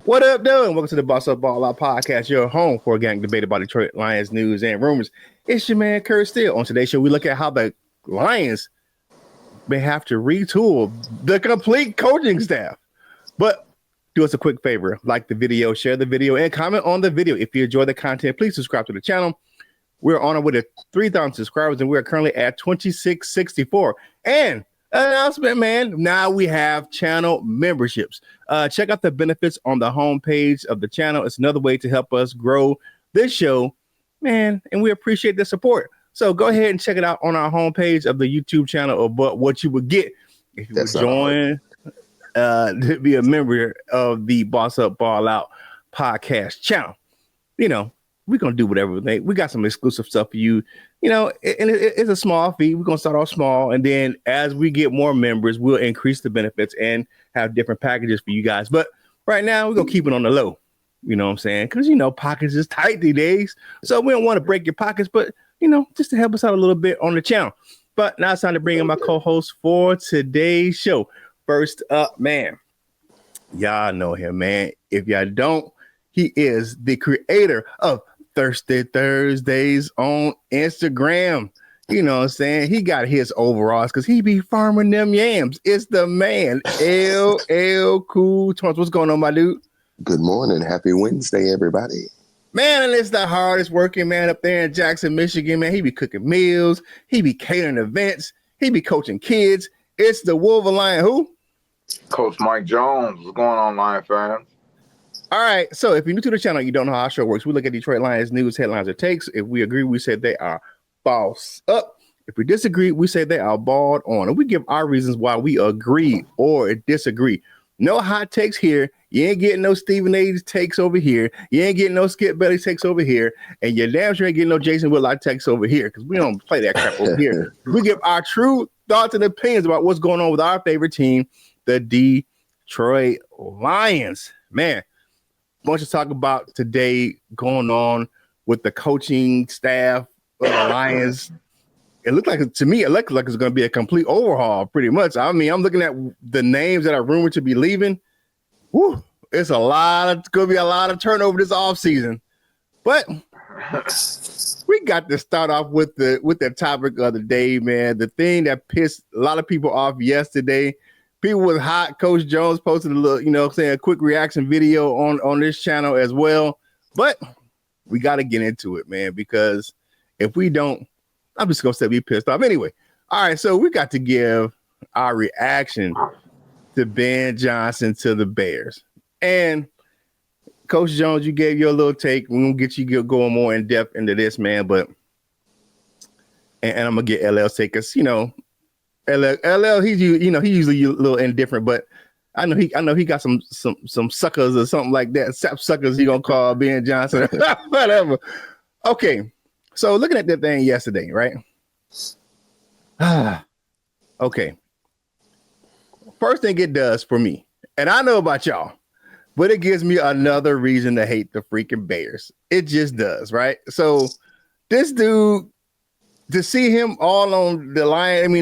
What up, dude? Welcome to the Boss Up Ball Out podcast, your home for organic debate about Detroit Lions news and rumors. It's your man, Kurt Steele. On today's show, we look at how the Lions may have to retool the complete coaching staff. But do us a quick favor, like the video, share the video, and comment on the video. If you enjoy the content, please subscribe to the channel. We're on our way to 3,000 subscribers, and we're currently at 2664. And announcement, man. Now we have channel memberships. Check out the benefits on the homepage of the channel. It's another way to help us grow this show, man. And we appreciate the support. So go ahead and check it out on our homepage of the YouTube channel, or what you would get if you would join to be a member of the Boss Up Ball Out podcast channel. You know, we're going to do whatever we think. We got some exclusive stuff for you. You know, and it's a small fee. We're going to start off small. And then as we get more members, we'll increase the benefits and have different packages for you guys. But right now, we're going to keep it on the low. You know what I'm saying? Because, you know, pockets is tight these days. So we don't want to break your pockets, but, you know, just to help us out a little bit on the channel. But now it's time to bring in my co-host for today's show. First up, man. Y'all know him, man. If y'all don't, he is the creator of Thirsty Thursdays on Instagram. You know what I'm saying? He got his overalls because he be farming them yams. It's the man, LL Cool Tones. What's going on, my dude? Good morning. Happy Wednesday, everybody. Man, and it's the hardest working man up there in Jackson, Michigan, man. He be cooking meals. He be catering events. He be coaching kids. It's the Wolverine who? Coach Mike Jones. What's going on, Lion fans? All right, so if you're new to the channel, you don't know how our show works. We look at Detroit Lions news, headlines, or takes. If we agree, we say they are boss up. If we disagree, we say they are balled on. And we give our reasons why we agree or disagree. No hot takes here. You ain't getting no Stephen A. takes over here. You ain't getting no Skip Bayless takes over here. And you damn sure ain't getting no Jason Whitlock takes over here because we don't play that crap over here. We give our true thoughts and opinions about what's going on with our favorite team, the Detroit Lions. Man. Bunch to talk about today going on with the coaching staff of the Lions. It looked like it's going to be a complete overhaul, pretty much. I mean, I'm looking at the names that are rumored to be leaving. Woo, it's going to be a lot of turnover this offseason. But we got to start off with the topic of the day, man. The thing that pissed a lot of people off yesterday. People was hot. Coach Jones posted a little, you know what I'm saying, a quick reaction video on this channel as well. But we got to get into it, man, because if we don't, I'm just going to say be pissed off. Anyway, all right, so we got to give our reaction to Ben Johnson to the Bears. And Coach Jones, you gave your little take. We're going to get you going more in depth into this, man. But and I'm going to get LL's take because, you know, LL, he's usually a little indifferent, but I know he got some suckers or something like that. Sap suckers he gonna call Ben Johnson, whatever. Okay, so looking at that thing yesterday, right? Okay. First thing it does for me, and I know about y'all, but it gives me another reason to hate the freaking Bears. It just does, right? So this dude. To see him all on the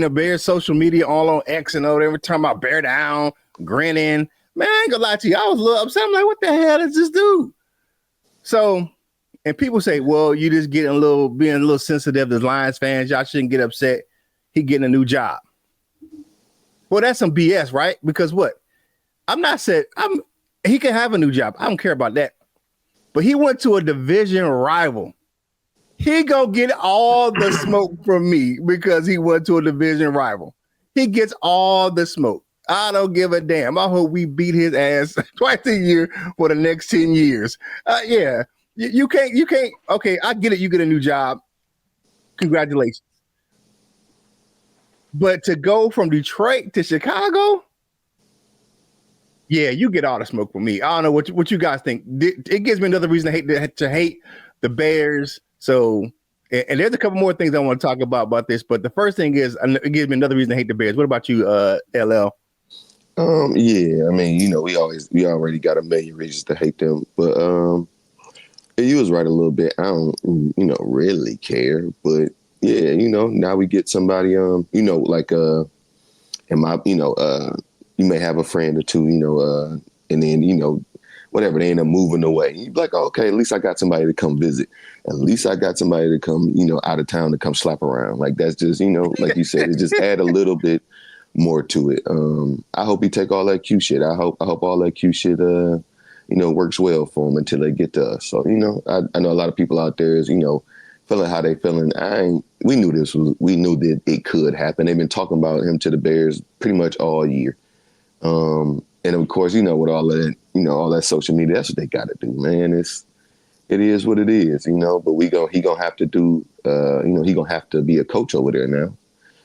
the Bears social media, all on X and whatever, talking about bear down, grinning. Man, I ain't gonna lie to you. I was a little upset. I'm like, what the hell is this dude? So, and people say, well, you just being a little sensitive as Lions fans. Y'all shouldn't get upset. He getting a new job. Well, that's some BS, right? Because what? He can have a new job. I don't care about that. But he went to a division rival. He gonna get all the smoke from me because he went to a division rival. He gets all the smoke. I don't give a damn. I hope we beat his ass twice a year for the next 10 years. Yeah, you can't. Okay, I get it. You get a new job. Congratulations. But to go from Detroit to Chicago, yeah, you get all the smoke from me. I don't know what you guys think. It gives me another reason to hate the Bears. So, and there's a couple more things I want to talk about this, but the first thing is it gives me another reason to hate the Bears. What about you, LL? Yeah, I mean, you know, we already got a million reasons to hate them, but you was right a little bit. I don't, really care, but yeah, now we get somebody, like and my, you may have a friend or two, and then, whatever, they end up moving away. You'd be like, oh, okay, at least I got somebody to come visit. At least I got somebody to come, out of town to come slap around. Like that's just, like you said, it just add a little bit more to it. I hope he take all that Q shit. I hope all that Q shit, works well for him until they get to us. So, I know a lot of people out there is, feeling how they feeling. We knew that it could happen. They've been talking about him to the Bears pretty much all year. And of course, with all that, all that social media, that's what they got to do, man. It is what it is, but he gonna have to do, he gonna have to be a coach over there now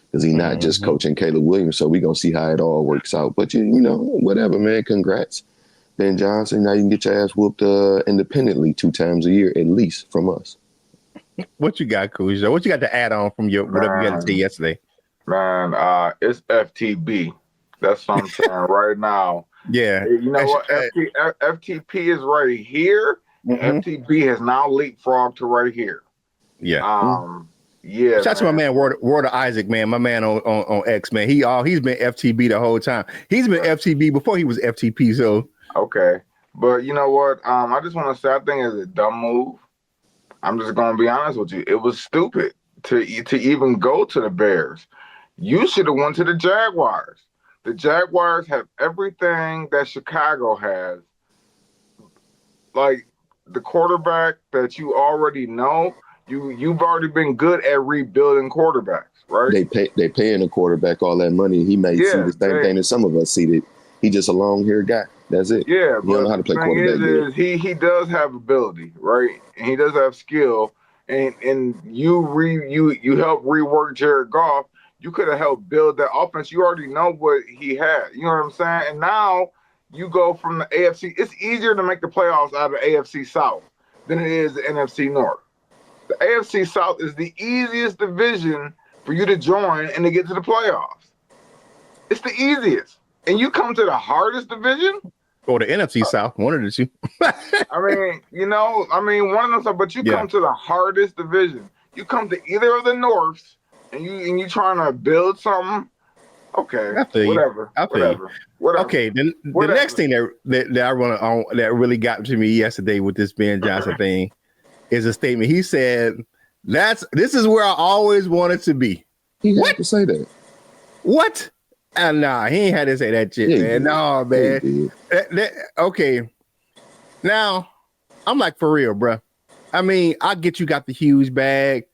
because he's not just coaching Caleb Williams. So we gonna see how it all works out. But whatever, man. Congrats, Ben Johnson. Now you can get your ass whooped independently 2 times a year at least from us. What you got, Kuzia? What you got to add on from your whatever you got to say yesterday? Man, it's FTB. That's what I'm saying right now. Yeah. You know what? FTP is right here. FTB has now leapfrogged to right here. Yeah. Yeah. Shout out to my man Ward Isaac, man. My man on X, man. He's been FTB the whole time. He's been FTB before he was FTP. So okay, but you know what? I just want to say I think it's a dumb move. I'm just gonna be honest with you. It was stupid to even go to the Bears. You should have went to the Jaguars. The Jaguars have everything that Chicago has. Like the quarterback that you already know, you've already been good at rebuilding quarterbacks, right? They paying a quarterback all that money. He may see the same thing that some of us see. That he just a long-haired guy. That's it. Yeah, he don't know how to play quarterback. He does have ability, right? And he does have skill. And you help rework Jared Goff. You could have helped build that offense. You already know what he had. You know what I'm saying? And now you go from the AFC. It's easier to make the playoffs out of the AFC South than it is the NFC North. The AFC South is the easiest division for you to join and to get to the playoffs. It's the easiest. And you come to the hardest division? Or the NFC South, one of the two. One of them, but you come to the hardest division. You come to either of the Norths and you trying to build something. Okay, whatever. Okay, the next thing that I run on that really got to me yesterday with this Ben Johnson thing is a statement. He said, "This is where I always wanted to be." He had to say that. What? Nah, he ain't had to say that shit, man. No, man. Okay. Now, I'm like, for real, bro. I mean, I get you got the huge bag,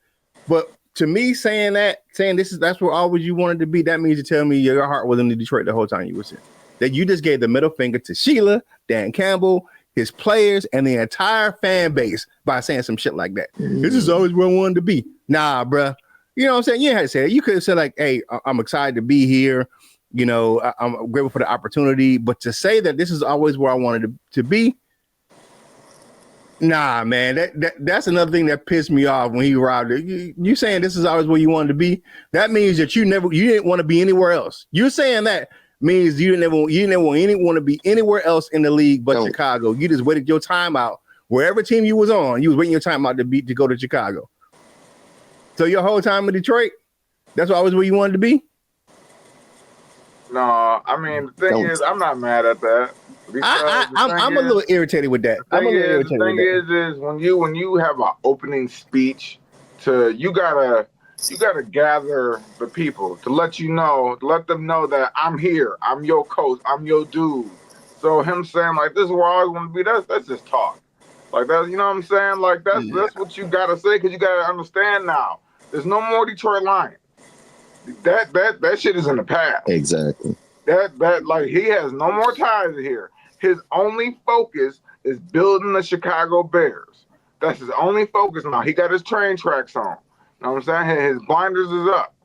but to me, saying that's where always you wanted to be, that means you tell me your heart was in Detroit the whole time you was in. That you just gave the middle finger to Sheila, Dan Campbell, his players, and the entire fan base by saying some shit like that. This is always where I wanted to be. Nah, bro. You know what I'm saying? You had to say that. You could have said like, hey, I'm excited to be here. I'm grateful for the opportunity. But to say that this is always where I wanted to be, nah, man. That's another thing that pissed me off when he arrived. You saying this is always where you wanted to be? That means that you didn't want to be anywhere else. You saying that means you didn't want to be anywhere else in the league but Chicago. You just waited your time out. Wherever team you was on, you was waiting your time out to go to Chicago. So your whole time in Detroit, that's always where you wanted to be? No, I mean, the thing is, I'm not mad at that. I'm a little irritated with that. The thing is when you have an opening speech, you gotta gather the people to let them know that I'm here, I'm your coach, I'm your dude. So him saying like this is where I always want to be, that's just talk. Like that, you know what I'm saying? Like that's what you gotta say because you gotta understand now. There's no more Detroit Lions. That shit is in the past. Exactly. That like he has no more ties here. His only focus is building the Chicago Bears. That's his only focus now. He got his train tracks on. You know what I'm saying? His blinders is up.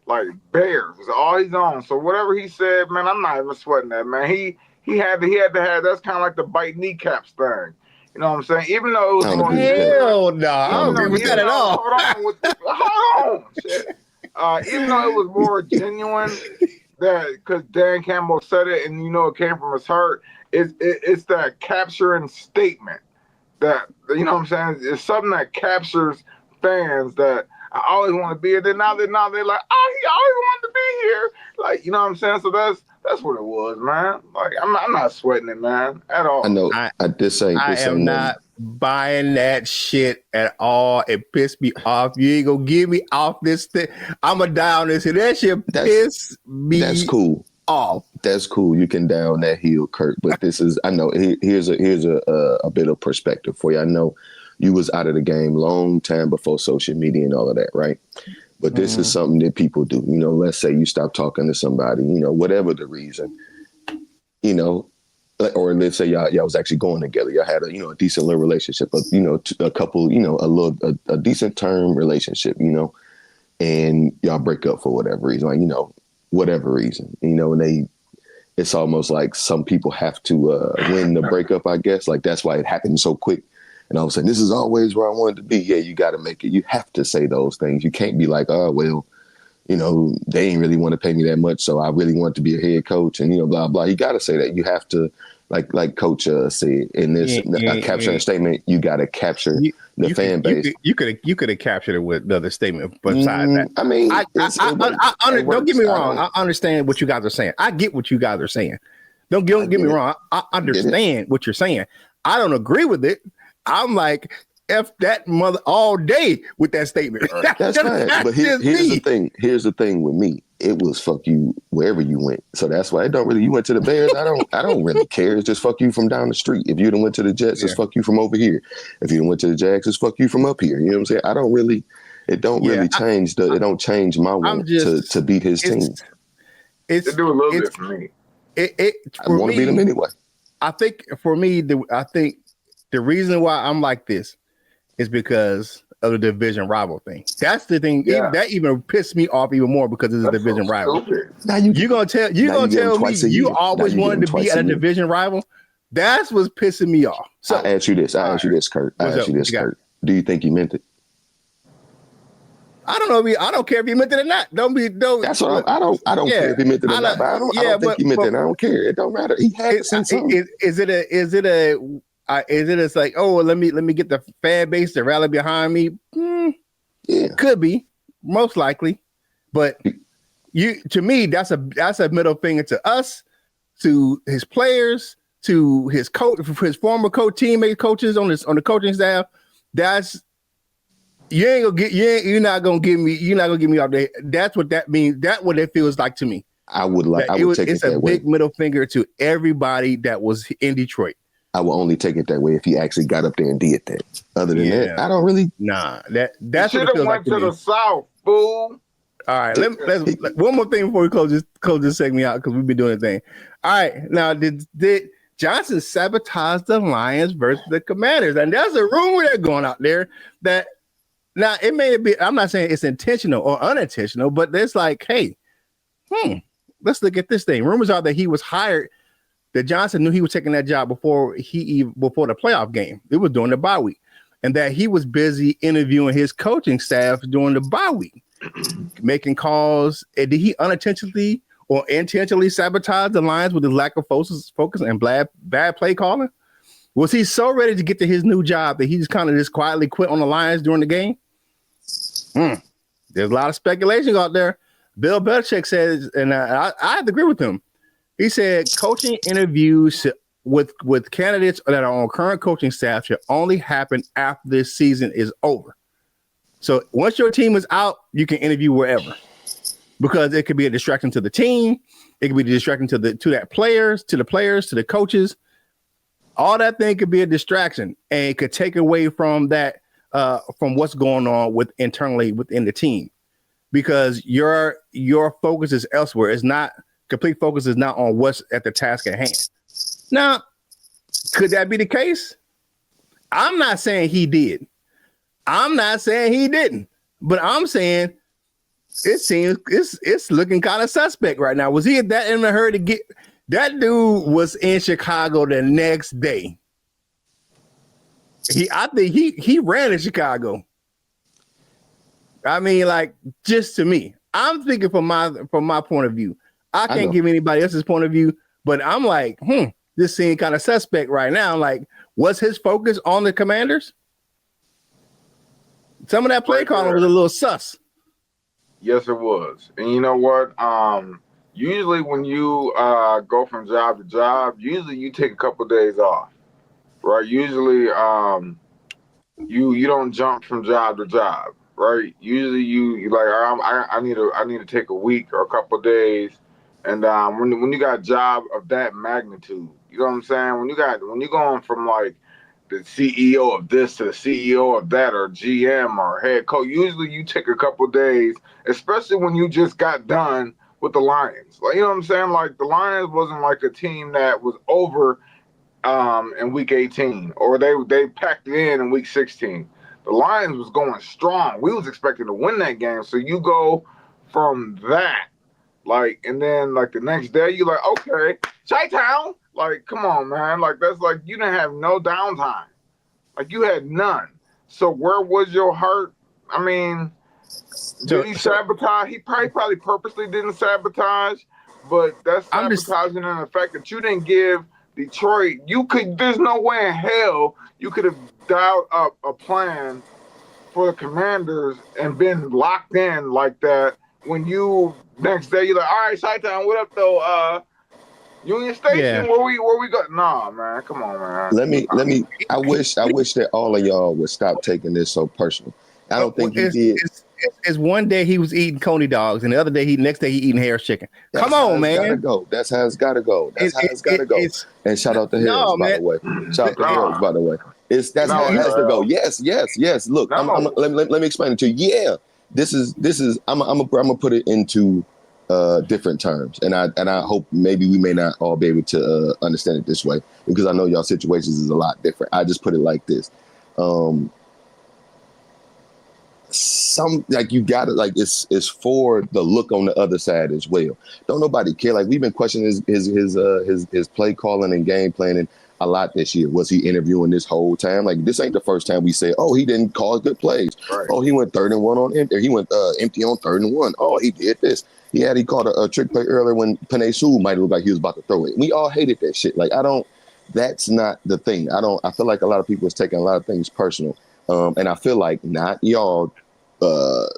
Like Bears is all he's on. So whatever he said, man, I'm not even sweating that, man. He had to have, that's kind of like the bite kneecaps thing. You know what I'm saying? Even though it was more hell no, I don't agree with that at all. Hold on, shit. Even though it was more genuine, that because Dan Campbell said it and it came from his heart, it's that capturing statement that you know what I'm saying. It's something that captures fans that I always want to be here. Then now they're like, oh, he always wanted to be here. Like you know what I'm saying. So That's what it was, man. Like I'm not sweating it, man, at I all. know. I This ain't I this am ain't nothing. not buying that shit at all. It pissed me off. You ain't gonna get me off this thing. I'ma die on this. That shit piss That's me cool. off. That's cool. You can down that hill, Kurt. But this is, I know. Here's a bit of perspective for you. I know you was out of the game long time before social media and all of that, right? But this is something that people do. You know, let's say you stop talking to somebody. You know, whatever the reason. You know, or let's say y'all was actually going together. Y'all had a decent little relationship, but a couple, a decent term relationship. And y'all break up for whatever reason, like whatever reason. And it's almost like some people have to win the breakup, I guess. Like that's why it happened so quick. And all of a sudden, this is always where I wanted to be. Yeah, you got to make it. You have to say those things. You can't be like, oh, well, they ain't really want to pay me that much, so I really want to be a head coach and, blah, blah. You got to say that. You have to, like Coach said, in this capturing statement, you got to capture the fan base. You could have captured it with the other statement. Besides that, I mean, don't get me wrong. I understand what you guys are saying. I get what you guys are saying. Don't get me wrong. I understand what you're saying. I don't agree with it. I'm like, F that mother all day with that statement. That's fine. But here's the thing. Here's the thing with me. It was fuck you wherever you went. So that's why it don't really. You went to the Bears. I don't really care. It's just fuck you from down the street. If you done went to the Jets, it's fuck you from over here. If you done went to the Jags, it's fuck you from up here. You know what I'm saying? I don't really. It don't really change. It don't change my want to beat his team. It do a little bit for me. I want to beat him anyway. I think for me, the reason why I'm like this is because of the division rival thing. That's the thing. Yeah. That even pissed me off even more because it's a division rival. Now you're gonna tell me you always wanted to be at a division rival? That's what's pissing me off. So I ask you this, Kurt. Kurt. Do you think he meant it? I don't know. I don't care if he meant it or not. Don't. That's what I don't care if he meant it or not. But I don't think he meant it. I don't care. It don't matter. He had to say something. Is it like, oh, let me get the fan base to rally behind me? Yeah, could be, most likely, but to me that's a middle finger to us, to his players, to his coach, his former teammate coaches on the coaching staff. That's you're not gonna get me out there. That's what that means. That's what it feels like to me. It's a big middle finger to everybody that was in Detroit. I will only take it that way if he actually got up there and did that. Other than that, I don't really. Nah, that's what it feels like to the South, fool. All right, let's one more thing before we close this segment out because we've been doing a thing. All right, now did Johnson sabotage the Lions versus the Commanders? And there's a rumor that's going out there that now it may be. I'm not saying it's intentional or unintentional, but it's like, hey, let's look at this thing. Rumors are that he was hired. That Johnson knew he was taking that job before the playoff game. It was during the bye week, and that he was busy interviewing his coaching staff during the bye week, making calls. And did he unintentionally or intentionally sabotage the Lions with his lack of focus and bad play calling? Was he so ready to get to his new job that he just kind of quietly quit on the Lions during the game? There's a lot of speculation out there. Bill Belichick says, and I have to agree with him. He said coaching interviews with candidates that are on current coaching staff should only happen after this season is over. So once your team is out, you can interview wherever, because it could be a distraction to the team. It could be a distraction to the players, to the coaches. All that thing could be a distraction, and it could take away from that, from what's going on internally within the team, because your focus is elsewhere. It's not. Complete focus is not on what's at the task at hand. Now, could that be the case? I'm not saying he did. I'm not saying he didn't. But I'm saying it seems it's looking kind of suspect right now. Was he that in a hurry to get? That dude was in Chicago the next day. I think he ran in Chicago. I mean, like, just to me, I'm thinking from my point of view. I can't give anybody else's point of view, but I'm like, this seems kind of suspect right now. Like, was his focus on the Commanders? Some of that play calling was a little sus. Yes, it was. And you know what? Usually, when you go from job to job, usually you take a couple days off, right? Usually, you don't jump from job to job, right? Usually, you like I need to take a week or a couple days, and when you got a job of that magnitude, you know what I'm saying? When you going from like the CEO of this to the CEO of that, or GM or head coach. Usually, you take a couple days, especially when you just got done with the Lions. Like, you know what I'm saying? Like, the Lions wasn't like a team that was over in week 18, or they packed it in week 16. The Lions was going strong. We was expecting to win that game. So you go from that, like, and then like the next day, you like, okay, Chi-Town. Like, come on, man. Like, that's like you didn't have no downtime. Like, you had none. So where was your heart? I mean, did So, he so sabotage? He probably purposely didn't sabotage, but that's I'm just sabotaging in the fact that you didn't give Detroit. You could. There's no way in hell you could have dialed up a plan for the Commanders and been locked in like that. When you next day you're like, all right, Chi-Town, what up though? Union yeah. Station, where we go? Nah, man, come on, man. Let me. I wish that all of y'all would stop taking this so personal. I don't think he did. It's one day he was eating coney dogs, and the other day next day he eating Harris chicken. Come That's how on, it's gotta man. go. That's how it's gotta go. That's how it's gotta go. It's And shout out to Harris, no, by man. the way. Shout out to Harris, Nah, by the way. That's how no, it has to go. Harrell, Yes, yes, yes. Look, no. let me explain it to you. Yeah, this is. I'm gonna put it into different terms, and I hope maybe we may not all be able to understand it this way because I know y'all situations is a lot different. I just put it like this. Um, some like you got to like it's for the look on the other side as well. Don't nobody care. Like we've been questioning his play calling and game planning a lot this year. Was he interviewing this whole time? Like this ain't the first time we say, oh, he didn't call good plays. Right. Oh, he went 3rd and 1 on empty. He went empty on 3rd and 1. Oh, he did this. He called a trick play earlier when Penei Sewell might look like he was about to throw it. We all hated that shit. Like I don't. That's not the thing. I don't. I feel like a lot of people is taking a lot of things personal. And I feel like not y'all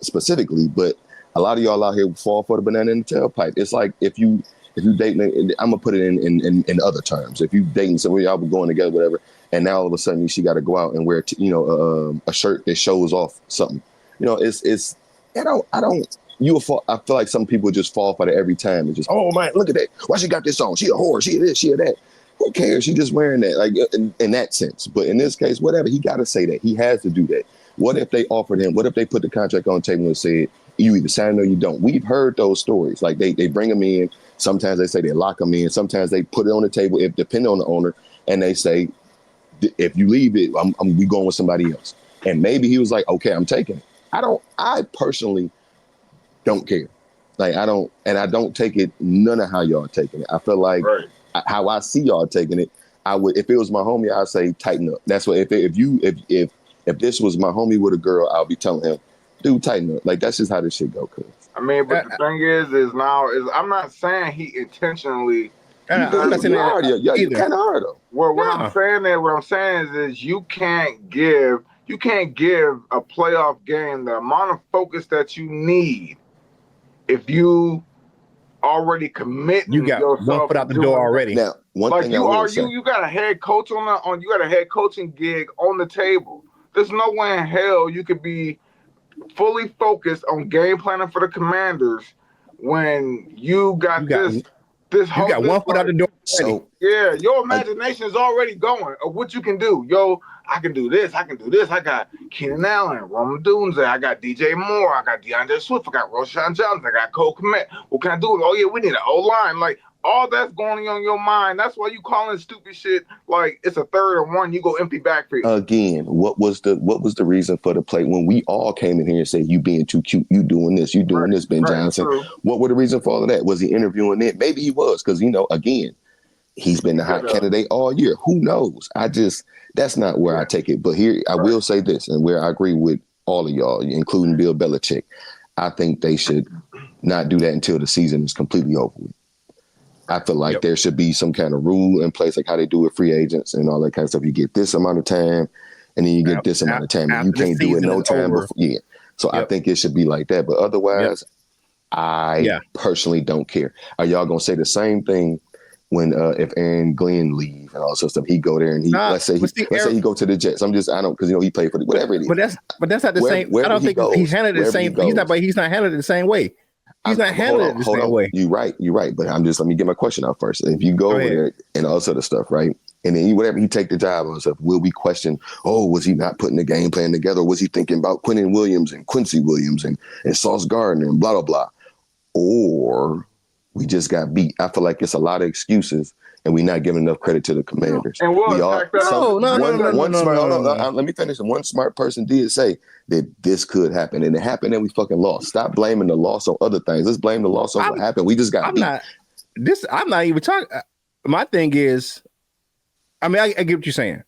specifically, but a lot of y'all out here fall for the banana in the tailpipe. It's like if you dating, I'm gonna put it in other terms. If you dating somebody, y'all be going together, whatever, and now all of a sudden she got to go out and wear, a shirt that shows off something. It's I don't. I feel like some people just fall for it every time. It's just, oh man, look at that. Why she got this on? She a whore. She this. She a that. Who cares? She just wearing that, like in that sense. But in this case, whatever, he got to say that. He has to do that. What if they offered him? What if they put the contract on the table and said, you either sign or you don't? We've heard those stories. Like they bring him in. Sometimes they say they lock him in. Sometimes they put it on the table, if depending on the owner, and they say, if you leave it, we going with somebody else. And maybe he was like, okay, I'm taking it. I personally don't care. Like I don't take it none of how y'all taking it. I feel like Right. how I see y'all taking it, I would, if it was my homie, I'd say tighten up. That's what if this was my homie with a girl, I'll be telling him, dude, tighten up. Like that's just how this shit go, cuz. I mean, Uh, but the thing is now is I'm not saying he intentionally. You I'm not saying you that are, yeah, you either. kind of are though. Well, No, what I'm saying is you can't give a playoff game the amount of focus that you need if you already you committing got one yourself foot to out the door doing that. already. Now, one Like thing I you will are say, you got a head coach you got a head coaching gig on the table. There's no way in hell you could be fully focused on game planning for the Commanders when you You got got this you whole got this one foot out the like door already. so yeah, your uh, imagination is already going of what you can do. Yo, I can do this. I can do this. I got Keenan Allen, Roman Dunze. I got DJ Moore. I got DeAndre Swift. I got Roshan Johnson. I got Cole Kmet. What can I do? Oh, yeah, we need an O-line. Like, all that's going on in your mind. That's why you calling stupid shit like it's a 3rd and 1. You go empty backfield. again, what was the reason for the play when we all came in here and said you being too cute, you doing Right, this, Ben right, Johnson? true. What were the reason for all of that? Was he interviewing it? Maybe he was, because again, he's been He the could hot candidate all year. Who knows? That's not where I yeah, take it. But here, I right. will say this, and where I agree with all of y'all, including Bill Belichick. I think they should not do that until the season is completely over with. I feel like Yep. there should be some kind of rule in place, like how they do with free agents and all that kind of stuff. You get this amount of time, and then you get this amount of time, and you After the can't do it season is no time over. before. Yeah. So I Yep. think it should be like that. But Yep. otherwise, I Yeah. personally don't care. Are y'all gonna say the same thing when if Aaron Glenn leave and all sorts of stuff? He go there and he Nah, let's say but see, he go to the Jets. I don't because he played for whatever it is. but that's not the same. I Wherever don't he think he's goes, handled it the wherever he same. goes. He's not handled it the same way. He's not handling it the Hold same on. way. You're right. But let me get my question out first. If you go over there and all sort of stuff, right? And then whatever he take the job on stuff, will we question, was he not putting the game plan together? Was he thinking about Quentin Williams and Quincy Williams and Sauce Gardner and blah, blah, blah? Or we just got beat. I feel like it's a lot of excuses and we're not giving enough credit to the Commanders. And we'll attack that. Let me finish. One smart person did say that this could happen, and it happened, and we fucking lost. Stop blaming the loss on other things. Let's blame the loss on what happened. We just got beat. I'm not even talking. My thing is, I mean, I get what you're saying.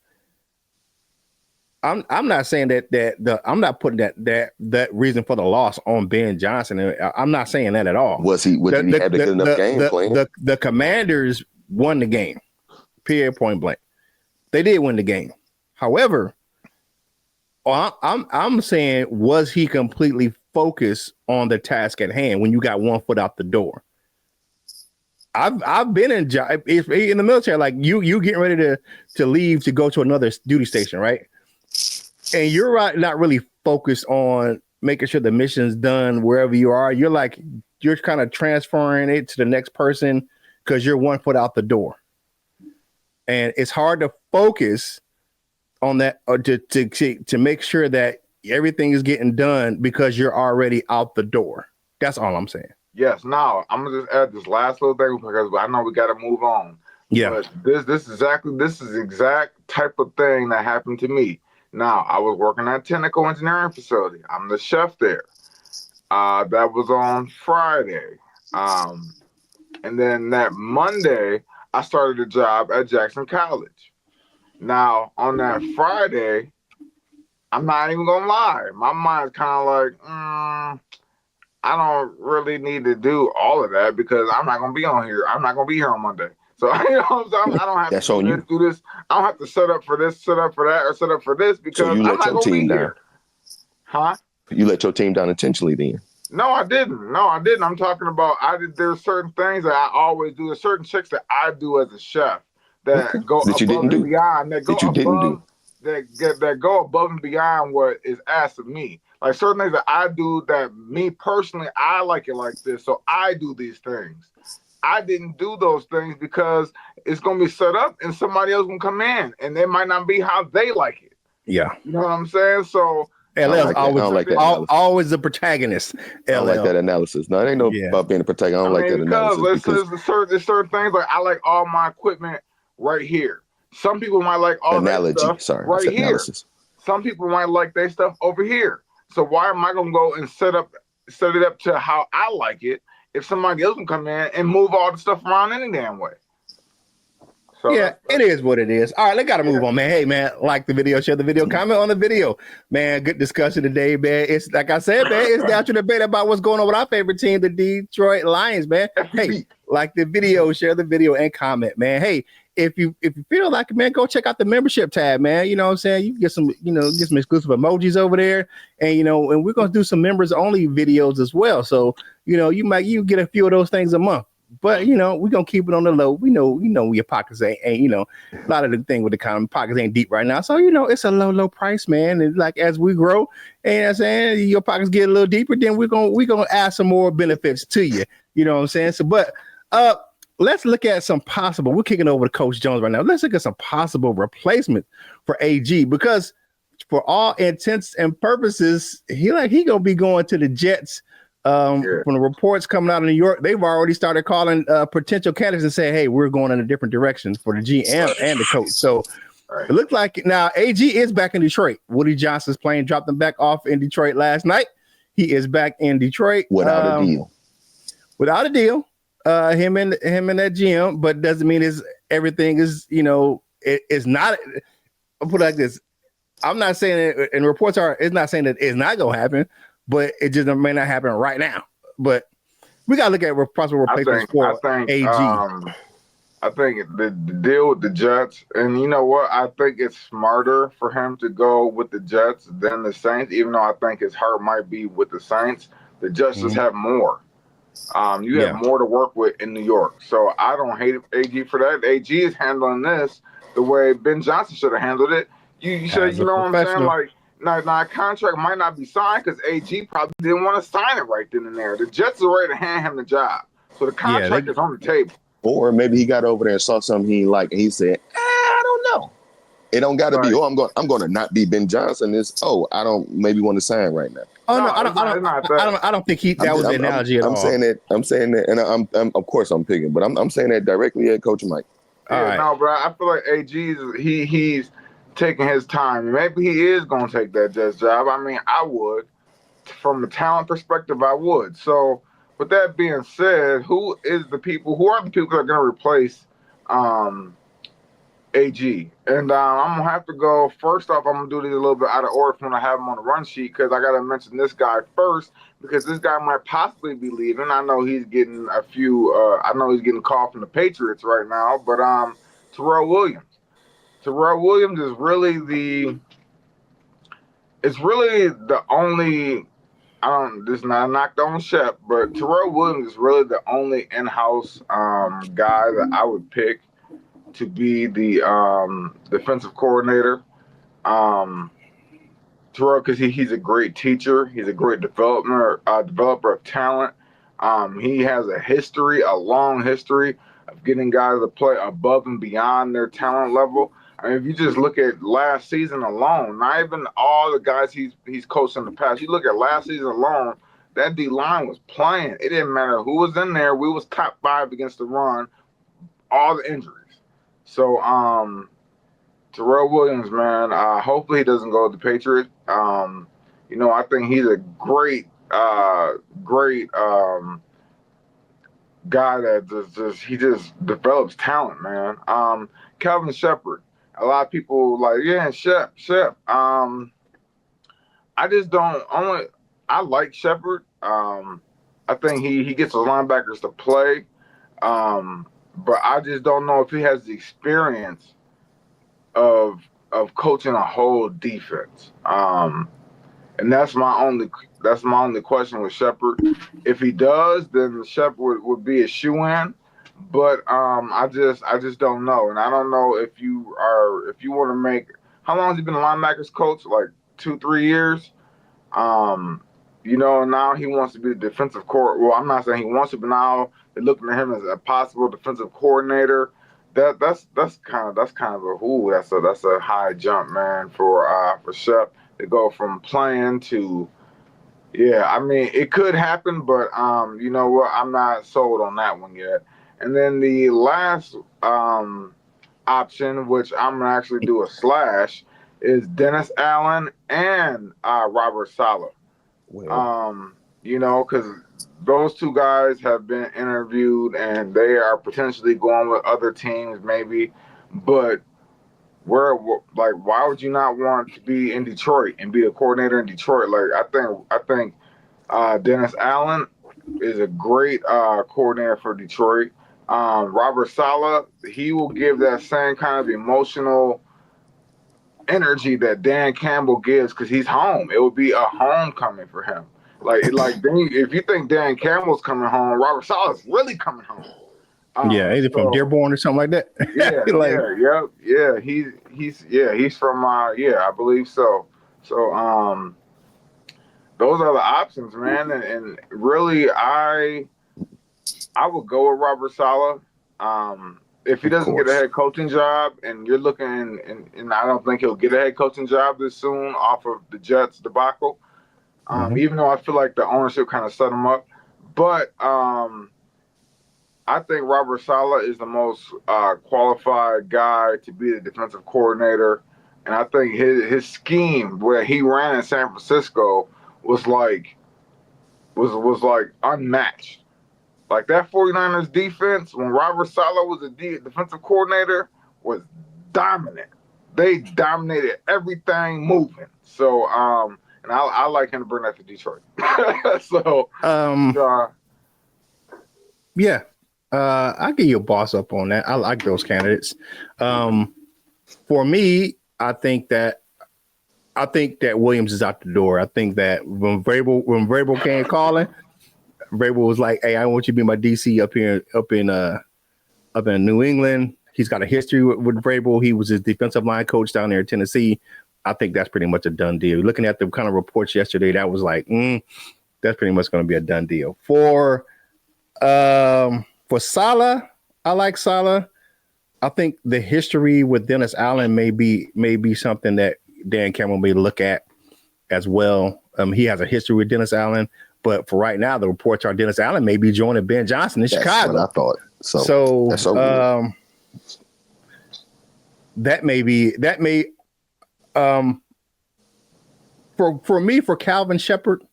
I'm not saying that I'm not putting that reason for the loss on Ben Johnson. I'm not saying that at all. Did he have a good enough game plan? The Commanders won the game. Period. Point blank. They did win the game. However, I'm saying, was he completely focused on the task at hand when you got one foot out the door? I've been in the military, like you getting ready to leave to go to another duty station, right? And you're not really focused on making sure the mission's done wherever you are. You're kind of transferring it to the next person because you're one foot out the door. And it's hard to focus on that or to make sure that everything is getting done because you're already out the door. That's all I'm saying. Yes. Now I'm gonna just add this last little thing because I know we got to move on. Yeah. But this is exact type of thing that happened to me. Now I was working at Technical Engineering Facility. I'm the chef there. That was on Friday. And then that Monday I started a job at Jackson College. Now on that Friday, I'm not even gonna lie. My mind's kind of like, I don't really need to do all of that because I'm not gonna be on here. I'm not gonna be here on Monday. So I don't have to do this. I don't have to set up for this, set up for that, or set up for this because I'm not gonna be here. Huh? You let your team down intentionally then? No, I didn't. I'm talking about there's certain things that I always do. There's certain checks that I do as a chef that go above and beyond. That go above and beyond what is asked of me. Like certain things that I do that me personally, I like it like this. So I do these things. I didn't do those things because it's going to be set up and somebody else going to come in and it might not be how they like it. Yeah. You know what I'm saying? So LL's always the protagonist. I don't like that analysis. No, it ain't about being a protagonist. I don't like that analysis. Because there's certain things like I like all my equipment right here. Some people might like all that stuff right here. Analysis. Some people might like their stuff over here. So why am I going to go and set it up to how I like it if somebody else can come in and move all the stuff around any damn way? So yeah, it is what it is. All right, let's got to move on, man. Hey, man, like the video, share the video, comment on the video. Man, good discussion today, man. It's like I said, man, it's down to debate about what's going on with our favorite team, the Detroit Lions, man. Hey, like the video, share the video, and comment, man. Hey, if you feel like it, man, go check out the membership tab, man. You know what I'm saying? You can get some exclusive emojis over there. And, and we're going to do some members only videos as well. So, you get a few of those things a month. But we're gonna keep it on the low. We know your pockets ain't a lot of the thing with the economy, pockets ain't deep right now. So it's a low price, man. And like as we grow, and I'm saying your pockets get a little deeper, then we're gonna add some more benefits to you. You know what I'm saying? So but let's look at some possible. We're kicking over to Coach Jones right now. Let's look at some possible replacement for AG because for all intents and purposes, he gonna be going to the Jets. From the reports coming out of New York, they've already started calling potential candidates and saying, hey, we're going in a different direction for the GM and the coach. So It looks like now AG is back in Detroit. Woody Johnson's plane dropped him back off in Detroit last night. He is back in Detroit without a deal. Without a deal. Him and that GM, but doesn't mean everything is it's not. I'll put it like this. I'm not saying it, and reports are it's not saying that it's not gonna happen. But it just may not happen right now. But we got to look at possible replacements for AG. I think the deal with the Jets, and you know what? I think it's smarter for him to go with the Jets than the Saints, even though I think his heart might be with the Saints. The Jets just have more. You have Yeah. more to work with in New York. So I don't hate AG for that. AG is handling this the way Ben Johnson should have handled it. You should, As you a know what I'm saying? professional. Like, now a contract might not be signed because AG probably didn't want to sign it right then and there. The Jets are ready to hand him the job. So the Yeah, contract is on the table. Or maybe he got over there and saw something he liked, and he said, I don't know. It don't got to be. Right. Oh, I'm going to not be Ben Johnson. It's I don't maybe want to sign right now. Oh no, No, it's not that. I don't think that was the analogy at I'm all. saying that. I'm saying that, and I'm of course I'm picking, but I'm saying that directly at Coach Mike. All Yeah, right. no, bro. I feel like he's taking his time. Maybe he is gonna take that Jets job. I mean, I would. From a talent perspective, I would. So, with that being said, who are the people that are going to replace um, AG? And I'm going to have to go, first off, I'm going to do these a little bit out of order from when I have him on the run sheet because I got to mention this guy first because this guy might possibly be leaving. I know he's getting I know he's getting called from the Patriots right now, but Terrell Williams. Terrell Williams is really the only this is not a knock on Shep, but Terrell Williams is really the only in-house guy that I would pick to be the defensive coordinator. Um, Terrell, because he's a great teacher, he's a great developer of talent. He has a long history of getting guys to play above and beyond their talent level. I mean, if you just look at last season alone, not even all the guys he's coached in the past. You look at last season alone, that D line was playing. It didn't matter who was in there. We was top 5 against the run. All the injuries. So Terrell Williams, man. Hopefully he doesn't go to the Patriots. I think he's a great guy that just develops talent, man. Calvin Shepard. A lot of people like, yeah, Shep. I just don't only. I like Shepard. I think he gets the linebackers to play. But I just don't know if he has the experience of coaching a whole defense. And that's my only question with Shepard. If he does, then Shepard would be a shoe in. But I just don't know, and I don't know if you want to make. How long has he been a linebackers coach? Like 2-3 years. Um, now he wants to be the defensive court. Well, I'm not saying he wants to, but now they're looking at him as a possible defensive coordinator. That's kind of a high jump, man, for Shep to go from playing to. Yeah, I mean it could happen, but you know what? I'm not sold on that one yet. And then the last option, which I'm gonna actually do a slash, is Dennis Allen and Robert Saleh. Well, Because those two guys have been interviewed and they are potentially going with other teams, maybe. But why would you not want to be in Detroit and be a coordinator in Detroit? Like, I think Dennis Allen is a great coordinator for Detroit. Robert Saleh, he will give that same kind of emotional energy that Dan Campbell gives because he's home. It would be a homecoming for him. If you think Dan Campbell's coming home, Robert Sala's really coming home. Yeah, either from So Dearborn or something like that. yeah, Like, yeah. He's from I believe so. So those are the options, man, and really I would go with Robert Saleh. If he of doesn't get a course. head coaching job, and you're looking, and I don't think he'll get a head coaching job this soon off of the Jets debacle. mhm. Even though I feel like the ownership kind of set him up, but I think Robert Saleh is the most qualified guy to be the defensive coordinator, and I think his scheme where he ran in San Francisco was like unmatched. Like that 49ers defense, when Robert Saleh was the defensive coordinator, was dominant. They dominated everything moving. So, and I like him to bring that to Detroit. So, Um, uh, yeah. I'll give you a boss up on that. I like those candidates. For me, I think that Williams is out the door. I think that when Vrabel can't call it, Vrabel was like, "Hey, I want you to be my DC up in New England." He's got a history with Vrabel. He was his defensive line coach down there in Tennessee. I think that's pretty much a done deal. Looking at the kind of reports yesterday, that was like, that's pretty much going to be a done deal. For Saleh, I like Saleh. I think the history with Dennis Allen may be something that Dan Campbell may look at as well. He has a history with Dennis Allen, but for right now, the reports are Dennis Allen may be joining Ben Johnson in Chicago. That's what I thought. So that's so that may for Calvin Shepard,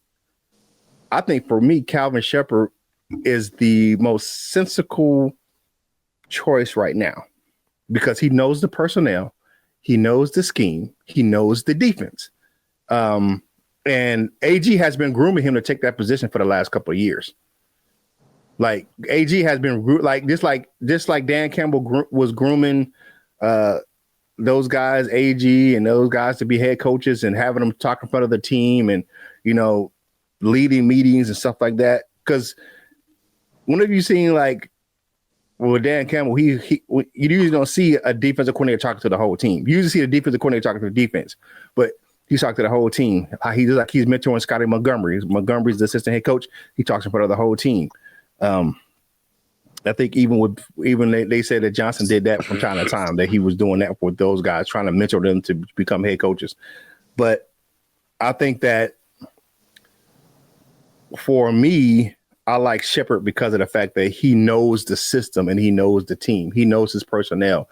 I think for me, Calvin Shepard is the most sensible choice right now because he knows the personnel, he knows the scheme, he knows the defense. And AG has been grooming him to take that position for the last couple of years. Like AG has been just like Dan Campbell was grooming those guys, AG and those guys to be head coaches and having them talk in front of the team and, leading meetings and stuff like that. Because when have you seen Dan Campbell, you usually don't see a defensive coordinator talking to the whole team. You usually see a defensive coordinator talking to the defense, but he's talking to the whole team. He's mentoring Scotty Montgomery. Montgomery's the assistant head coach. He talks in front of the whole team. I think even they said that Johnson did that from time to time, that he was doing that for those guys, trying to mentor them to become head coaches. But I think that for me, I like Shepard because of the fact that he knows the system and he knows the team. He knows his personnel.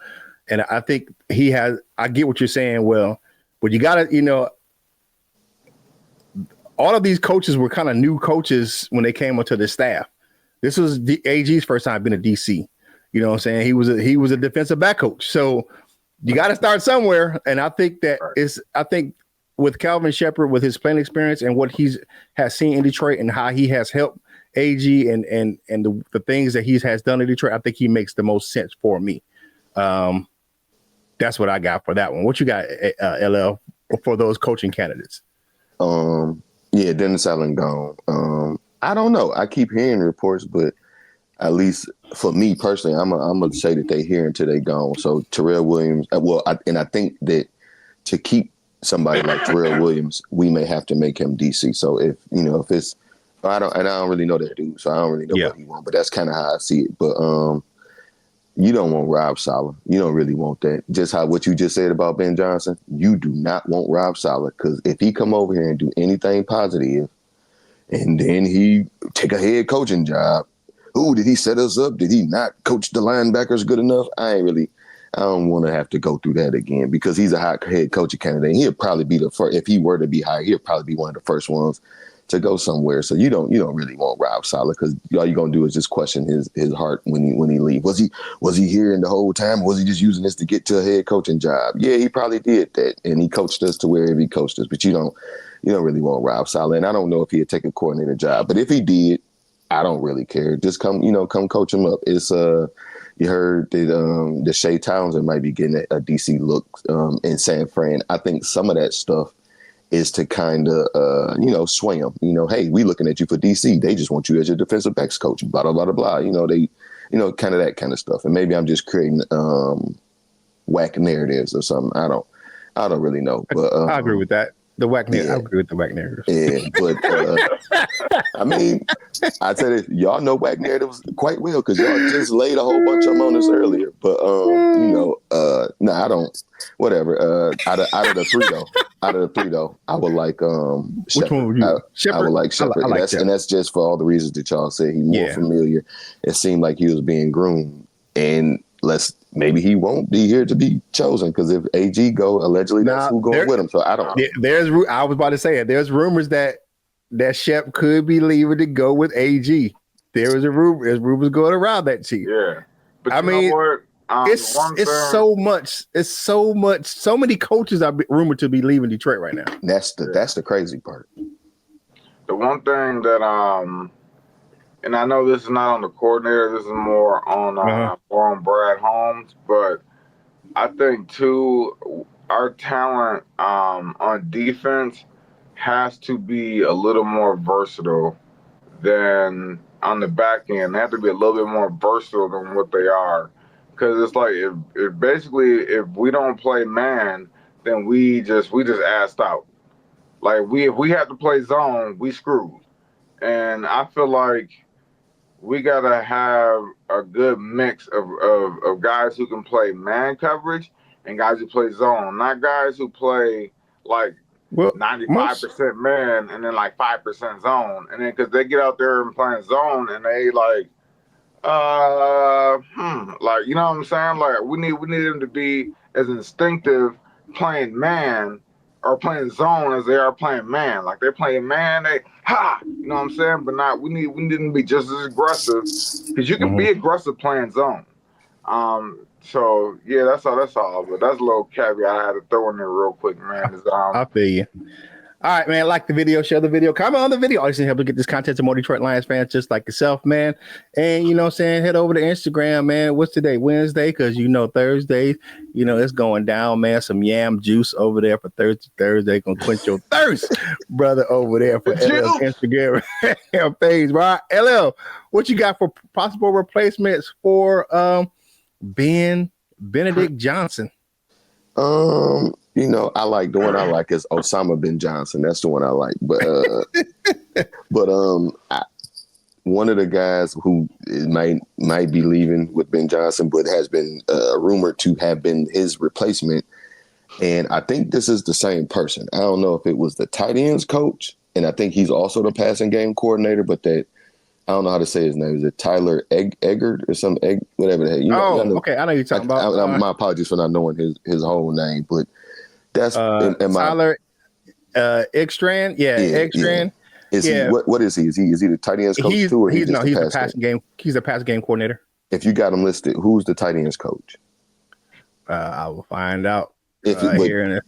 And I think I get what you're saying. Well, but you got to, all of these coaches were kind of new coaches when they came onto the staff. This was AG's first time being a DC. You know what I'm saying? He was a defensive back coach. So you got to start somewhere. And I think that with Calvin Shepard, with his playing experience and what has seen in Detroit and how he has helped AG and the things that he has done in Detroit, I think he makes the most sense for me. That's what I got for that one. What you got, LL, for those coaching candidates? Dennis Allen gone. I don't know. I keep hearing reports, but at least for me personally, I'm gonna say that they here until they gone. So Terrell Williams, I think that to keep somebody like Terrell Williams, we may have to make him DC. So if it's, I don't really know that dude, so I don't really know what he wants. But that's kind of how I see it. But you don't want Rob Saleh. You don't really want that. Just what you just said about Ben Johnson, you do not want Rob Saleh, because if he come over here and do anything positive, and then he take a head coaching job, did he set us up? Did he not coach the linebackers good enough? I don't want to have to go through that again, because he's a hot head coaching candidate. He'll probably be the first. If he were to be hired, he'll probably be one of the first ones to go somewhere. So you don't really want Rob Saleh, because all you're gonna do is just question his heart when he leaves. Was he here in the whole time? Or was he just using this to get to a head coaching job? Yeah, he probably did that, and he coached us to wherever he coached us. But you don't really want Rob Saleh, and I don't know if he'd take a coordinator job. But if he did, I don't really care. Just come coach him up. It's you heard that Shea Townsend might be getting a DC look in San Fran. I think some of that stuff is to kind of sway them. Hey, we looking at you for DC. They just want you as your defensive backs coach. Blah blah blah blah. They kind of that kind of stuff. And maybe I'm just creating whack narratives or something. I don't really know. But I agree with that. The whack narrative. I agree with the whack narrative. Yeah, but I mean, I tell you, y'all know whack narratives quite well, because y'all just laid a whole bunch of them on us earlier. But I don't. Whatever. Out of the three though, I would like Shepard. Which one would you? Shepard. I would like Shepard. And that's just for all the reasons that y'all said. He's more familiar. It seemed like he was being groomed, and maybe he won't be here to be chosen, because if AG go, allegedly that's who going with him. So I don't know. I was about to say it. There's rumors that Shep could be leaving to go with AG. There's rumors going around that cheap. Yeah, but I mean, know what? It's so much. So many coaches are rumored to be leaving Detroit right now. That's the crazy part. The one thing that and I know this is not on the coordinator, this is more on Brad Holmes, but I think too, our talent on defense has to be a little more versatile than on the back end. They have to be a little bit more versatile than what they are. Because it's like if basically if we don't play man, then we just assed out. Like if we have to play zone, we screwed. And I feel like we gotta have a good mix of guys who can play man coverage and guys who play zone, not guys who play like Well, most 95% man and then like 5% zone, and then because they get out there and playing zone and they like like you know what I'm saying? Like we need them to be as instinctive playing man or playing zone as they are playing man. Like they're playing man, they you know what I'm saying? But not we need them to be just as aggressive because you can mhm. be aggressive playing zone. So yeah, that's all. But that's a little caveat I had to throw in there real quick, man. Is I feel you. All right, man. Like the video, share the video, comment on the video. All this to help to get this content to more Detroit Lions fans just like yourself, man. And you know what I'm saying? Head over to Instagram, man. What's today? Wednesday, because you know Thursday, you know, it's going down, man. Some yam juice over there for Thursday. Gonna quench your thirst, brother, over there for LL's Instagram page, right? LL, what you got for possible replacements for Benedict Johnson? You know, I like the one I like is Osama bin Johnson. That's the one I like. But one of the guys who might be leaving with Ben Johnson, but has been rumored to have been his replacement. And I think this is the same person. I don't know if it was the tight ends coach, and I think he's also the passing game coordinator, but that I don't know how to say his name. Is it Tyler Eggert or some whatever the heck? Okay. I know you're talking about. My apologies for not knowing his whole name, but that's Tyler Ekstrand. Yeah, Ekstrand. Yeah. What is he? Is he the tight ends coach too, or he's the passing game? He's the passing game coordinator. If you got him listed, who's the tight ends coach? I will find out. Hearing it.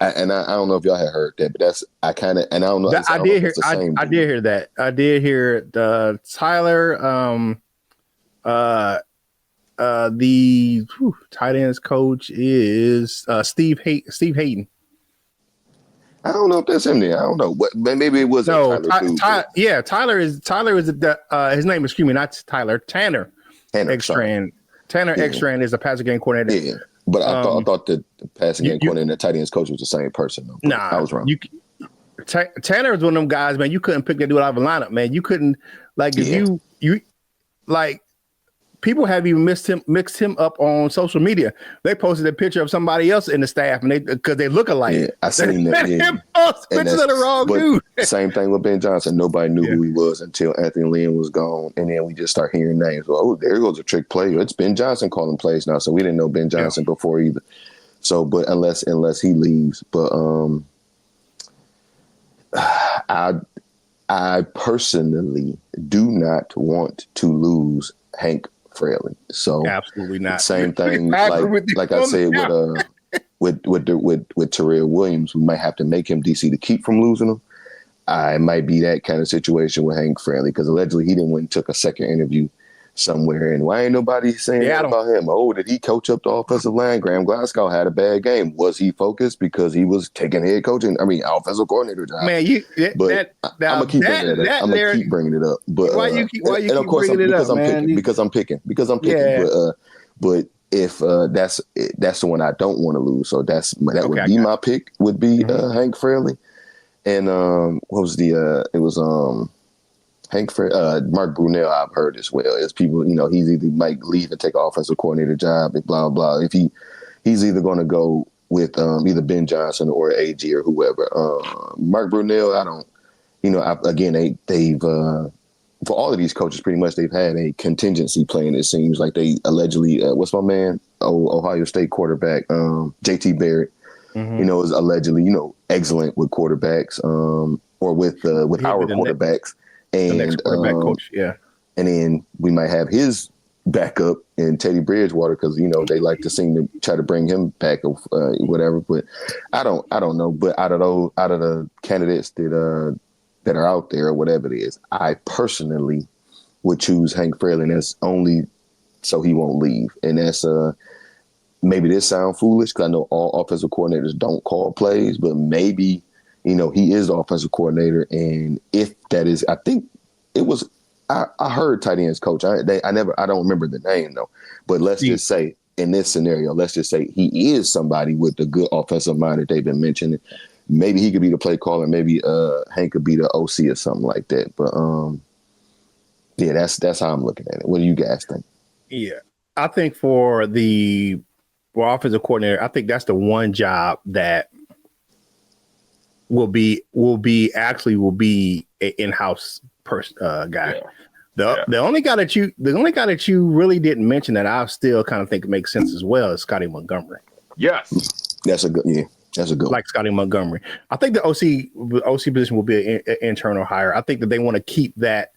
I don't know if y'all had heard that, but I don't know. I did hear that. I did hear Tyler. The tight ends coach is Steve Hayden. I don't know if that's him there. I don't know. Maybe it was Tyler is his name is not Tyler. Tanner Ekstrand. Tanner Ekstrand is a passing game coordinator. Yeah, but I thought the passing game coordinator and the tight ends coach was the same person. Though. Nah, I was wrong. Tanner is one of them guys, man. You couldn't pick that dude out of a lineup, man. You couldn't if you like. People have even mixed him up on social media. They posted a picture of somebody else in the staff, and because they look alike. Yeah, I seen that. Yeah. Pictures of the wrong dude. Same thing with Ben Johnson. Nobody knew who he was until Anthony Lynn was gone, and then we just start hearing names. Well, oh, there goes a trick play. It's Ben Johnson calling plays now, so we didn't know Ben Johnson before either. So, but unless he leaves, but I personally do not want to lose Hank Fraley. So absolutely not. Same thing. like I said with Terrell Williams, we might have to make him DC to keep from losing him. It might be that kind of situation with Hank Fraley because allegedly he didn't went and took a second interview somewhere, and why ain't nobody saying that about him? Oh, did he coach up the offensive line? Graham Glasgow had a bad game. Was he focused because he was taking head coaching? Offensive coordinator job. Man, I'm gonna keep bringing it up. But why you keep bringing it up, man? Because I'm picking. Yeah. But if that's the one I don't want to lose, so would be my pick. Would be Hank Fraley, and what was it was Mark Brunell, I've heard as well. As people, he's either might leave and take an offensive coordinator job, and blah blah. If he's either going to go with either Ben Johnson or AG or whoever. Mark Brunell, I don't. They've for all of these coaches, pretty much they've had a contingency plan. It seems like they allegedly, what's my man, Ohio State quarterback, JT Barrett, is allegedly excellent with quarterbacks, or with our quarterbacks. And the next quarterback coach, and then we might have his backup in Teddy Bridgewater because they like to seem to try to bring him back or whatever. But I don't know. But out of the candidates that are out there or whatever it is, I personally would choose Hank Fraley, and that's only so he won't leave. And that's maybe this sound foolish because I know all offensive coordinators don't call plays, but maybe. He is the offensive coordinator, and if that is, I think it was. I heard tight ends coach. I don't remember the name though. But let's just say in this scenario, let's just say he is somebody with the good offensive mind that they've been mentioning. Maybe he could be the play caller. Maybe Hank could be the OC or something like that. But yeah, that's how I'm looking at it. What do you guys think? Yeah, I think for the offensive coordinator, I think that's the one job that will be an in-house guy. Yeah. The only guy that you really didn't mention that I still kind of think makes sense as well is Scotty Montgomery. Yes, That's a good Like Scotty Montgomery. I think the OC position will be an internal hire. I think that they want to keep that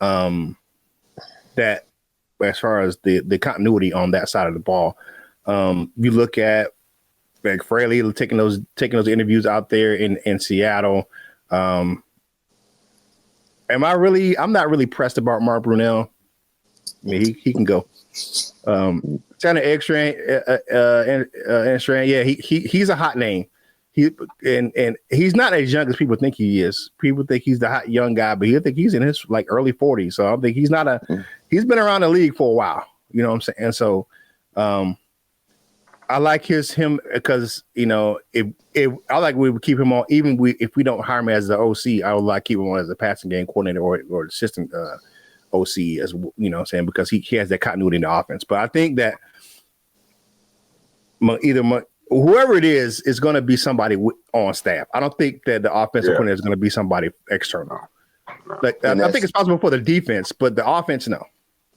that as far as the continuity on that side of the ball. You look at like Fraley taking those interviews out there in Seattle. I'm not really pressed about Mark Brunell. I mean, he can go. Tanner Eggstrand, yeah, he's a hot name. And he's not as young as people think he is. People think he's the hot young guy, but I think he's in his like early 40s. So I think he's he's been around the league for a while. You know what I'm saying? And so I like him because, you know, I like we would keep him on, even if we don't hire him as the OC, I would like keep him on as a passing game coordinator or assistant OC, as you know what I'm saying, because he has that continuity in the offense. But I think that whoever it is going to be somebody on staff. I don't think that the offensive coordinator is going to be somebody external. Like I think it's possible for the defense, but the offense, no.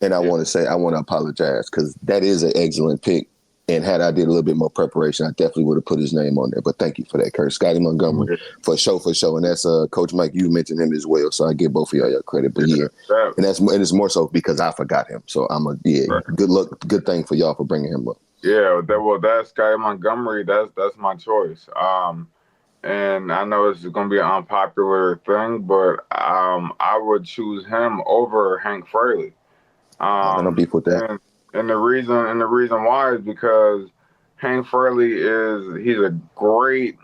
And I want to apologize because that is an excellent pick. And had I did a little bit more preparation, I definitely would have put his name on there. But thank you for that, Kurt. Scotty Montgomery, for sure. And that's Coach Mike, you mentioned him as well. So I give both of y'all your credit. But and it's more so because I forgot him. So good luck, good thing for y'all for bringing him up. Yeah, that's Scotty Montgomery. That's my choice. And I know this is going to be an unpopular thing, but I would choose him over Hank Fraley. No beef with that. And the reason why is because Hank Fraley he's a great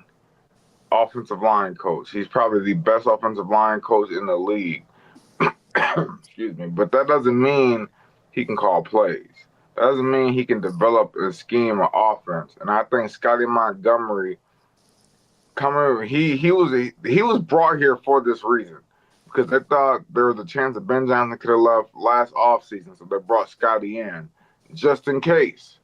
offensive line coach. He's probably the best offensive line coach in the league. Excuse me. But that doesn't mean he can call plays. That doesn't mean he can develop a scheme of offense. And I think Scotty Montgomery he was brought here for this reason. Because they thought there was a chance that Ben Johnson could have left last offseason, so they brought Scotty in just in case.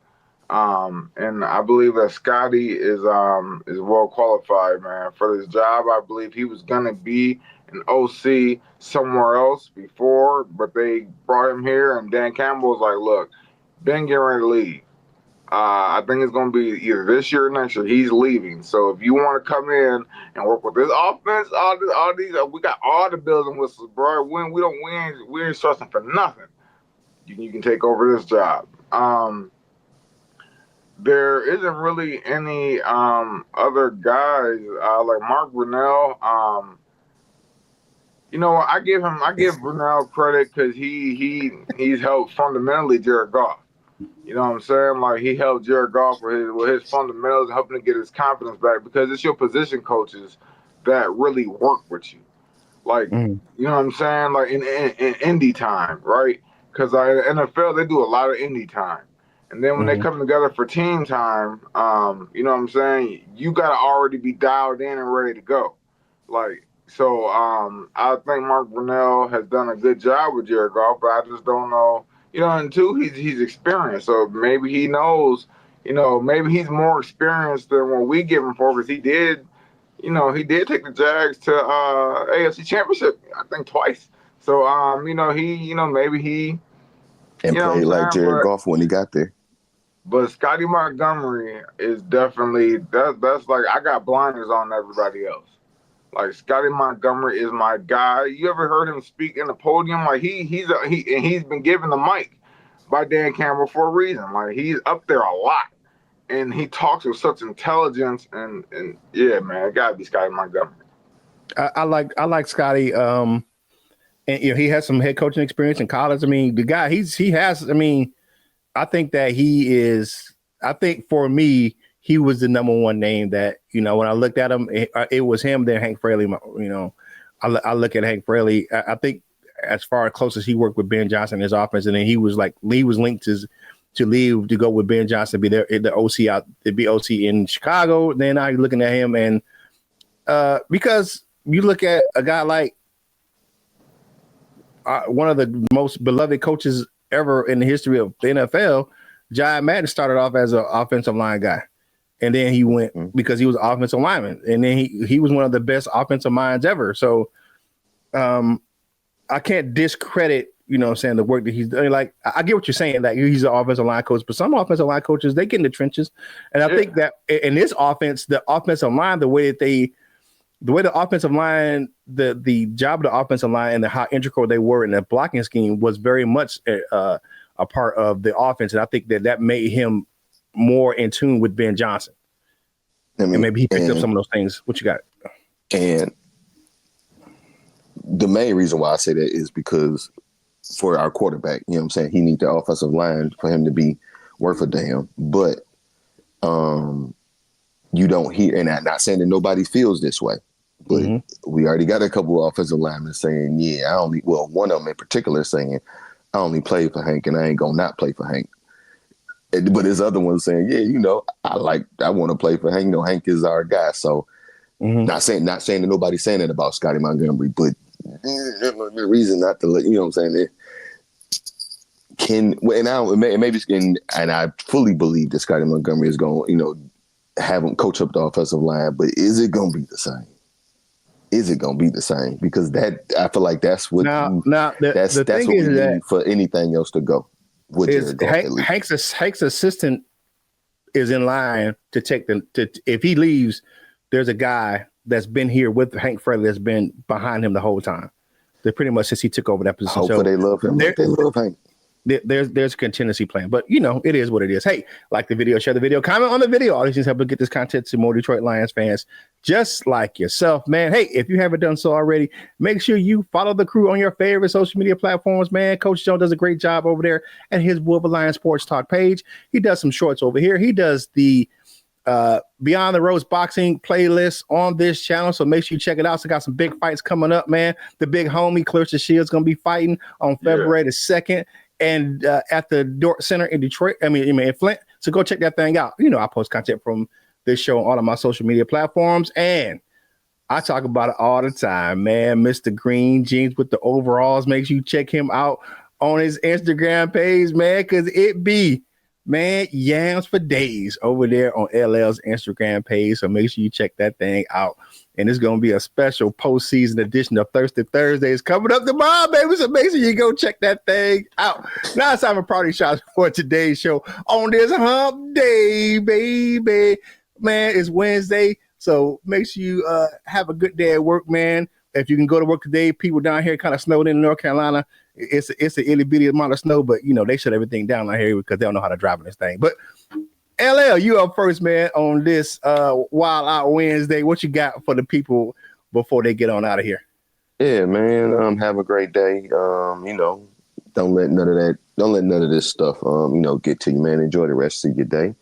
And I believe that Scotty is well qualified, man, for this job. I believe he was gonna be an OC somewhere else before, but they brought him here, and Dan Campbell was like, "Look, Ben getting ready to leave. I think it's going to be either this year or next year. He's leaving. So if you want to come in and work with this offense, all these, we got all the bells and whistles, bro. We ain't stressing for nothing. You can take over this job." There isn't really any other guys like Mark Brunell. You know what? I give Brunell credit because he's helped fundamentally Jared Goff. You know what I'm saying? Like, he helped Jared Goff with his fundamentals, helping to get his confidence back, because it's your position coaches that really work with you. Like, you know what I'm saying? Like in indie time, right? Because in the NFL, they do a lot of indie time. And then when they come together for team time, you know what I'm saying? You got to already be dialed in and ready to go. Like, so I think Mark Brunell has done a good job with Jared Goff, but I just don't know. You know, and two, he's experienced, so maybe he knows. You know, maybe he's more experienced than what we give him for, because he did take the Jags to AFC Championship, I think, twice. So maybe he and played like Jared Goff when he got there. But Scotty Montgomery is definitely that's like, I got blinders on everybody else. Like, Scotty Montgomery is my guy. You ever heard him speak in the podium? Like, he's been given the mic by Dan Campbell for a reason. Like, he's up there a lot, and he talks with such intelligence. And yeah, man, it gotta be Scotty Montgomery. I like Scotty. And he has some head coaching experience in college. I mean, the guy he has. I mean, I think that he is. I think for me, he was the number one name that, you know, when I looked at him, it was him, then Hank Fraley. You know, I look at Hank Fraley. I think as far as close as he worked with Ben Johnson in his offense, and then he was linked to leave to go with Ben Johnson, be the OC out, to be OC in Chicago. Then now you're looking at him, and because you look at a guy like one of the most beloved coaches ever in the history of the NFL, John Madden started off as an offensive line guy. And then he went because he was an offensive lineman. And then he was one of the best offensive minds ever. So I can't discredit, you know what I'm saying, the work that he's done. Like, I get what you're saying, that he's an offensive line coach, but some offensive line coaches, they get in the trenches. And I think that in this offense, the offensive line, the way the offensive line, the job of the offensive line and how integral they were in the blocking scheme was very much a part of the offense. And I think that made him more in tune with Ben Johnson. And maybe he picked up some of those things. What you got? And the main reason why I say that is because for our quarterback, you know what I'm saying, he needs the offensive line for him to be worth a damn. But you don't hear, and I'm not saying that nobody feels this way, but we already got a couple of offensive linemen saying, one of them in particular saying, I only play for Hank and I ain't gonna not play for Hank. But there's other ones saying, I want to play for Hank. Hank is our guy. So not saying that nobody's saying that about Scotty Montgomery, but the reason not to let, you know what I'm saying, and I fully believe that Scotty Montgomery is going to, have him coach up the offensive line, but is it going to be the same? Is it going to be the same? Because I feel like that's what that's what we need for anything else to go. Hank's assistant is in line to take if he leaves, there's a guy that's been here with Hank Fraley that's been behind him the whole time. They're pretty much since he took over that position. Hopefully they love him. They love Hank. There's a contingency plan, but it is what it is. Hey, like the video, share the video, comment on the video. All these things help to get this content to more Detroit Lions fans just like yourself, man. Hey, if you haven't done so already, make sure you follow the crew on your favorite social media platforms, man. Coach Jones does a great job over there at his Wolverine Lions Sports Talk page. He does some shorts over here. He does the Beyond the Ropes boxing playlist on this channel, so make sure you check it out. So got some big fights coming up, man. The big homie Clarissa Shields gonna be fighting on February the 2nd. And at the Dort Center in Detroit, in Flint. So go check that thing out. I post content from this show on all of my social media platforms. And I talk about it all the time, man. Mr. Green Jeans with the overalls. Make sure you check him out on his Instagram page, man, because it be, man, yams for days over there on LL's Instagram page. So make sure you check that thing out. And it's going to be a special postseason edition of Thirsty Thursdays coming up tomorrow, baby. So make sure you go check that thing out. Now it's time for party shots for today's show on this hump day, baby. Man, it's Wednesday. So make sure you have a good day at work, man. If you can go to work today, people down here kind of snowed in North Carolina. It's an itty bitty amount of snow, but they shut everything down out here because they don't know how to drive in this thing. But LL, you up first, man, on this Wild Out Wednesday. What you got for the people before they get on out of here? Yeah, man. Have a great day. Don't let none of this stuff get to you, man. Enjoy the rest of your day.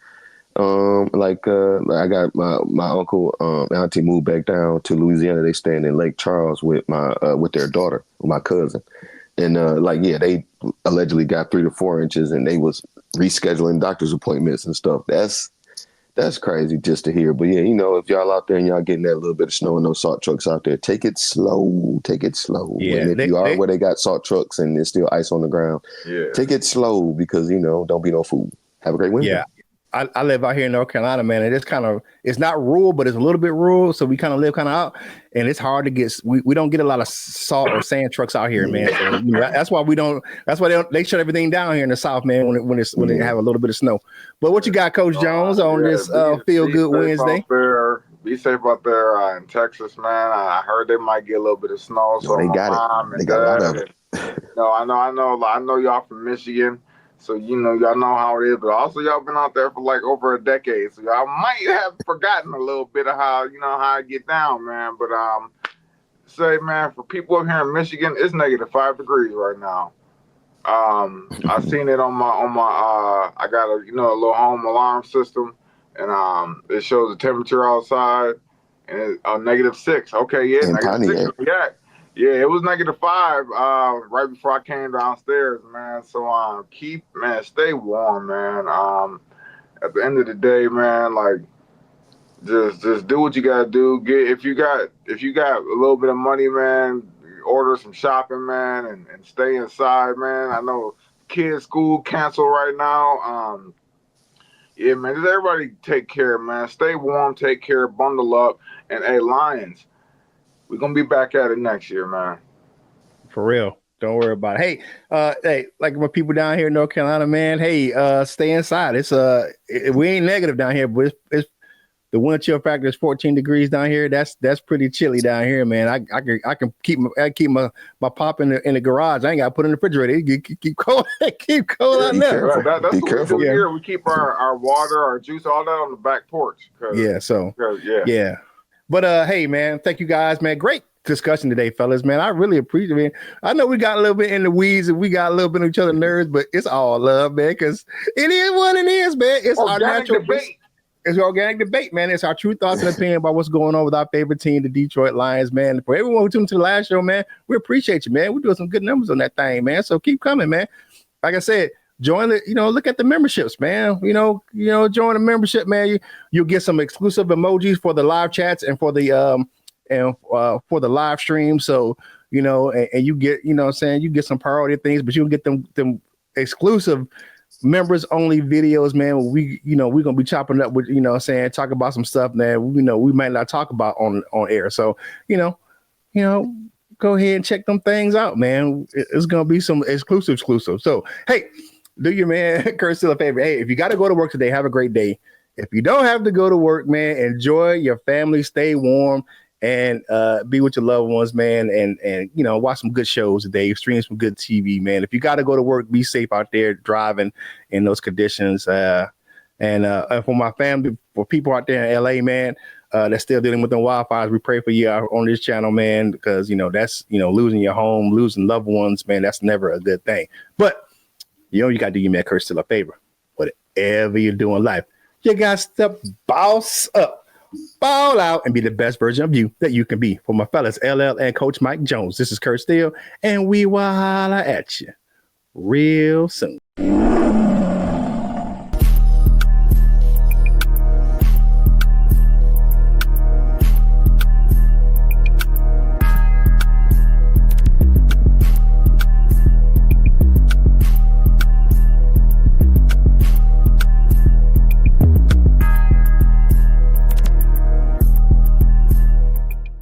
I got my uncle auntie moved back down to Louisiana. They staying in Lake Charles with with their daughter, my cousin. And they allegedly got 3 to 4 inches, and they was rescheduling doctor's appointments and stuff. That's crazy just to hear. But yeah, if y'all out there and y'all getting that little bit of snow and those salt trucks out there, take it slow. Take it slow. Yeah, and if where they got salt trucks and there's still ice on the ground, take it slow because don't be no fool. Have a great Wednesday. Yeah. I live out here in North Carolina, man, and it's not rural, but it's a little bit rural. So we kind of live kind of out, and it's hard to get. We don't get a lot of salt or sand trucks out here, man. So, that's why we don't. That's why they shut everything down here in the South, man. When they have a little bit of snow. But what you got, Coach Jones, on this Feel Good Wednesday? Be safe out there in Texas, man. I heard they might get a little bit of snow. So they got it. They got a lot of it. I know y'all from Michigan. So, y'all know how it is, but also y'all been out there for like over a decade. So y'all might have forgotten a little bit of how I get down, man. But say, man, for people up here in Michigan, it's -5 degrees right now. I seen it on my I got a little home alarm system, and it shows the temperature outside, and it's -6. Okay, yeah, -6. Yeah. Yeah, it was -5 right before I came downstairs, man. So stay warm, man. At the end of the day, man, like just do what you gotta do. If you got a little bit of money, man, order some shopping, man, and stay inside, man. I know kids' school canceled right now. Yeah, man, just everybody take care, man. Stay warm, take care, bundle up, and hey, Lions, we're gonna be back at it next year, man. For real. Don't worry about it. Hey, like my people down here in North Carolina, man. Hey, stay inside. We ain't negative down here, but it's the wind chill factor is 14 degrees down here. That's pretty chilly down here, man. I can keep my pop in the garage. I ain't got to put it in the refrigerator. It keep cold. Keep cold out Be there. careful. That's Be what careful. we do here. We keep our water, our juice, all that on the back porch. Yeah. But hey, man, thank you guys, man. Great discussion today, fellas, man. I really appreciate it. I know we got a little bit in the weeds and we got a little bit of each other's nerves, but it's all love, man, because it is what it is, man. It's our natural debate. It's organic debate, man. It's our true thoughts and opinion about what's going on with our favorite team, the Detroit Lions, man. For everyone who tuned to the last show, man, we appreciate you, man. We're doing some good numbers on that thing, man. So keep coming, man. Like I said, join the, look at the memberships, man. Join the membership, man. You'll get some exclusive emojis for the live chats and for the for the live stream. So, and you get, you get some priority things, but you'll get them exclusive members only videos, man. We're gonna be chopping up with, talk about some stuff that we might not talk about on air. So, go ahead and check them things out, man. It's gonna be some exclusive. So, hey, do your man Kurt still a favor. Hey, if you got to go to work today, have a great day. If you don't have to go to work, man, enjoy your family, stay warm, and be with your loved ones, man, and watch some good shows today, stream some good TV, man. If you got to go to work, be safe out there driving in those conditions. And for my family, for people out there in LA, man, that's still dealing with the wildfires, we pray for you on this channel, man, because that's losing your home, losing loved ones, man. That's never a good thing. But you got to do your man Kurt still a favor. Whatever you do in life, you got to boss up, ball out, and be the best version of you that you can be. For my fellas, LL and Coach Mike Jones, this is Kurt Steele, and we will holla at you real soon.